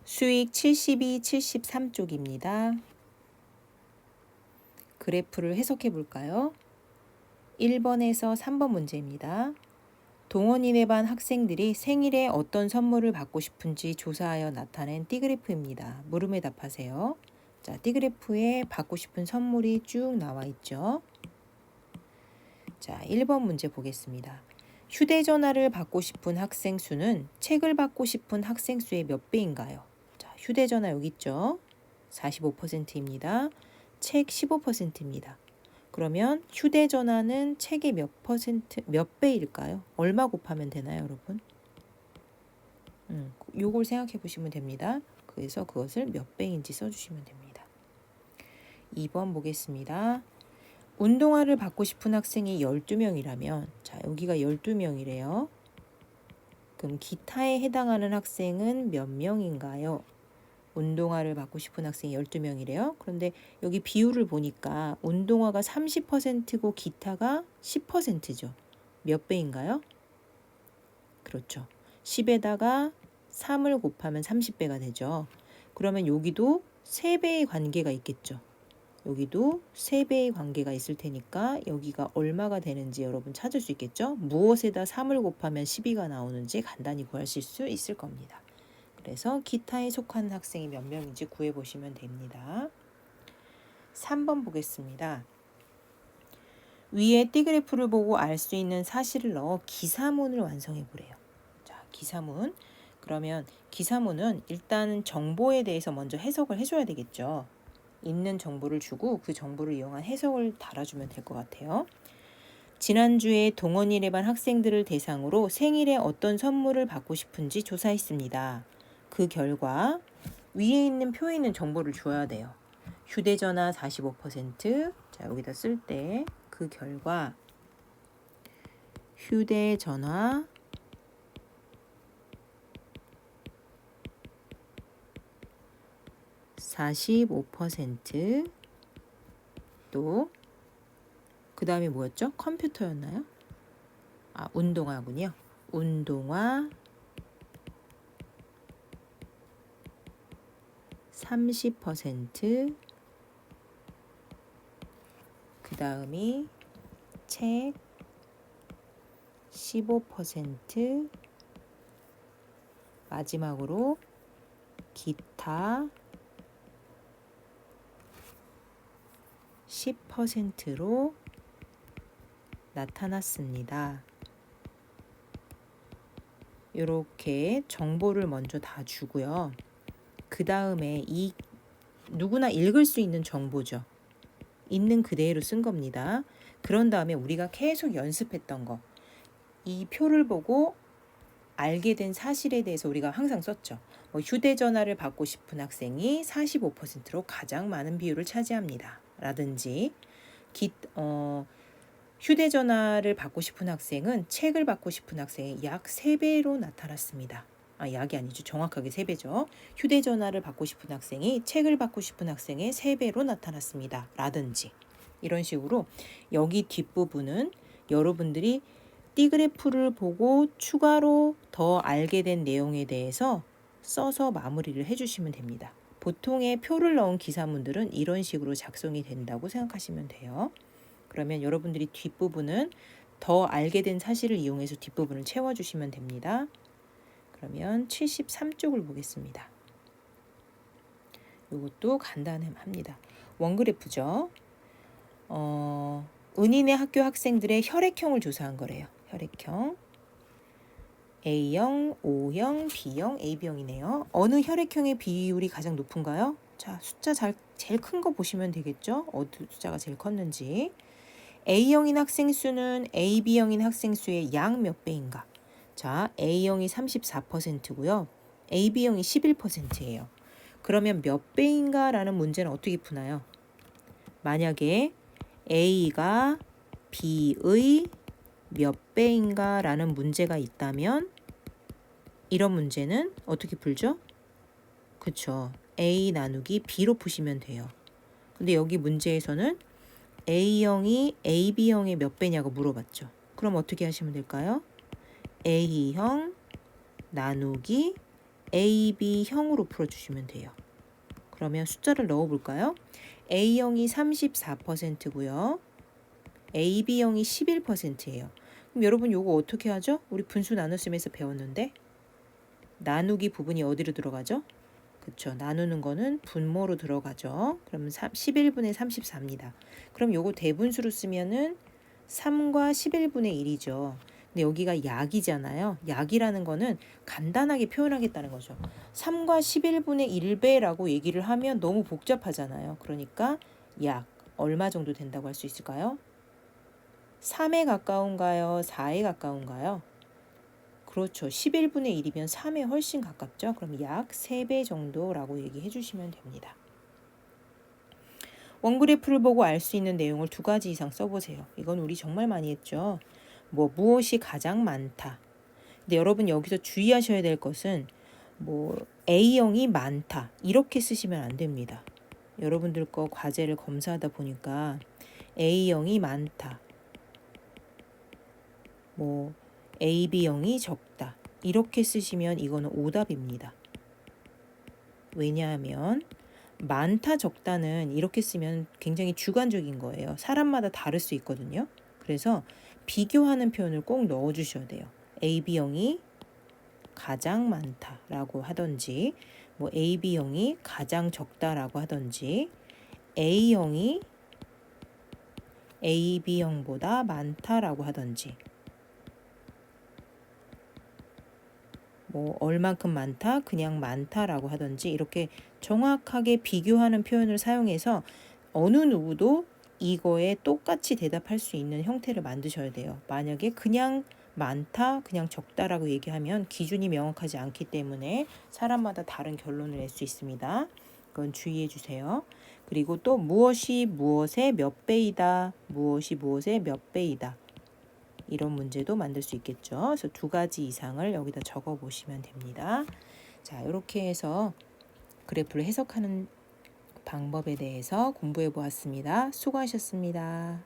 수익 72, 73쪽입니다. 그래프를 해석해 볼까요? 1번에서 3번 문제입니다. 동원인의 반 학생들이 생일에 어떤 선물을 받고 싶은지 조사하여 나타낸 띠그래프입니다. 물음에 답하세요. 자, 띠그래프에 받고 싶은 선물이 쭉 나와 있죠. 자, 1번 문제 보겠습니다. 휴대전화를 받고 싶은 학생 수는 책을 받고 싶은 학생 수의 몇 배인가요? 자, 휴대전화 여기 있죠. 45%입니다. 책 15%입니다. 그러면 휴대전화는 책의 몇 배일까요? 얼마 곱하면 되나요, 여러분? 요걸 생각해 보시면 됩니다. 그래서 그것을 몇 배인지 써주시면 됩니다. 2번 보겠습니다. 운동화를 받고 싶은 학생이 12명이라면, 자, 여기가 12명이래요. 그럼 기타에 해당하는 학생은 몇 명인가요? 운동화를 받고 싶은 학생이 12명이래요. 그런데 여기 비율을 보니까 운동화가 30%고 기타가 10%죠. 몇 배인가요? 그렇죠. 10에다가 3을 곱하면 30배가 되죠. 그러면 여기도 3배의 관계가 있겠죠. 여기도 3배의 관계가 있을 테니까 여기가 얼마가 되는지 여러분 찾을 수 있겠죠. 무엇에다 3을 곱하면 12가 나오는지 간단히 구하실 수 있을 겁니다. 그래서 기타에 속한 학생이 몇 명인지 구해보시면 됩니다. 3번 보겠습니다. 위에 띠그래프를 보고 알 수 있는 사실을 넣어 기사문을 완성해 보래요. 자, 기사문. 그러면 기사문은 일단 정보에 대해서 먼저 해석을 해줘야 되겠죠. 있는 정보를 주고 그 정보를 이용한 해석을 달아주면 될 것 같아요. 지난주에 동원일에 반 학생들을 대상으로 생일에 어떤 선물을 받고 싶은지 조사했습니다. 그 결과 위에 있는 표에 있는 정보를 줘야 돼요. 휴대전화 45%, 자, 여기다 쓸 때 그 결과 휴대전화 45%, 또 그 다음에 뭐였죠? 컴퓨터였나요? 아, 운동화군요. 운동화 30%, 그 다음이 책 15%, 마지막으로 기타 10%로 나타났습니다. 이렇게 정보를 먼저 다 주고요. 그 다음에 이 누구나 읽을 수 있는 정보죠. 있는 그대로 쓴 겁니다. 그런 다음에 우리가 계속 연습했던 거, 이 표를 보고 알게 된 사실에 대해서 우리가 항상 썼죠. 휴대전화를 받고 싶은 학생이 45%로 가장 많은 비율을 차지합니다. 라든지 휴대전화를 받고 싶은 학생은 책을 받고 싶은 학생의 약 3배로 나타났습니다. 약이 아니죠. 정확하게 3배죠. 휴대전화를 받고 싶은 학생이 책을 받고 싶은 학생의 3배로 나타났습니다. 라든지 이런 식으로 여기 뒷부분은 여러분들이 띠그래프를 보고 추가로 더 알게 된 내용에 대해서 써서 마무리를 해주시면 됩니다. 보통의 표를 넣은 기사문들은 이런 식으로 작성이 된다고 생각하시면 돼요. 그러면 여러분들이 뒷부분은 더 알게 된 사실을 이용해서 뒷부분을 채워주시면 됩니다. 그러면 73쪽을 보겠습니다. 이것도 간단합니다. 원그래프죠. 은인의 학교 학생들의 혈액형을 조사한 거래요. 혈액형. A형, O형, B형, AB형이네요. 어느 혈액형의 비율이 가장 높은가요? 자, 숫자 제일 큰 거 보시면 되겠죠? 어느 숫자가 제일 컸는지. A형인 학생 수는 AB형인 학생 수의 약 몇 배인가? 자, A형이 34%고요. AB형이 11%예요. 그러면 몇 배인가 라는 문제는 어떻게 푸나요? 만약에 A가 B의 몇 배인가 라는 문제가 있다면 이런 문제는 어떻게 풀죠? 그쵸. A 나누기 B로 푸시면 돼요. 근데 여기 문제에서는 A형이 AB형의 몇 배냐고 물어봤죠. 그럼 어떻게 하시면 될까요? A형 나누기 AB형으로 풀어주시면 돼요. 그러면 숫자를 넣어볼까요? A형이 34%고요. AB형이 11%예요. 그럼 여러분 요거 어떻게 하죠? 우리 분수 나눗셈에서 배웠는데 나누기 부분이 어디로 들어가죠? 그쵸. 나누는 거는 분모로 들어가죠. 그러면 11분의 34입니다. 그럼 요거 대분수로 쓰면은 3과 11분의 1이죠. 근데 여기가 약이잖아요. 약이라는 거는 간단하게 표현하겠다는 거죠. 3과 11분의 1배라고 얘기를 하면 너무 복잡하잖아요. 그러니까 약 얼마 정도 된다고 할 수 있을까요? 3에 가까운가요? 4에 가까운가요? 그렇죠. 11분의 1이면 3에 훨씬 가깝죠. 그럼 약 3배 정도라고 얘기해 주시면 됩니다. 원그래프를 보고 알 수 있는 내용을 2가지 이상 써보세요. 이건 우리 정말 많이 했죠. 무엇이 가장 많다. 근데 여러분 여기서 주의하셔야 될 것은 A형이 많다. 이렇게 쓰시면 안 됩니다. 여러분들 거 과제를 검사하다 보니까 A형이 많다. AB형이 적다. 이렇게 쓰시면 이거는 오답입니다. 왜냐하면 많다 적다는 이렇게 쓰면 굉장히 주관적인 거예요. 사람마다 다를 수 있거든요. 그래서 비교하는 표현을 꼭 넣어주셔야 돼요. AB형이 가장 많다라고 하던지 AB형이 가장 적다라고 하던지 A형이 AB형보다 많다라고 하던지 얼만큼 많다, 그냥 많다라고 하던지 이렇게 정확하게 비교하는 표현을 사용해서 어느 누구도 이거에 똑같이 대답할 수 있는 형태를 만드셔야 돼요. 만약에 그냥 많다, 그냥 적다라고 얘기하면 기준이 명확하지 않기 때문에 사람마다 다른 결론을 낼 수 있습니다. 그건 주의해 주세요. 그리고 또 무엇이 무엇의 몇 배이다, 무엇이 무엇의 몇 배이다. 이런 문제도 만들 수 있겠죠. 그래서 2가지 이상을 여기다 적어 보시면 됩니다. 자, 이렇게 해서 그래프를 해석하는 방법에 대해서 공부해 보았습니다. 수고하셨습니다.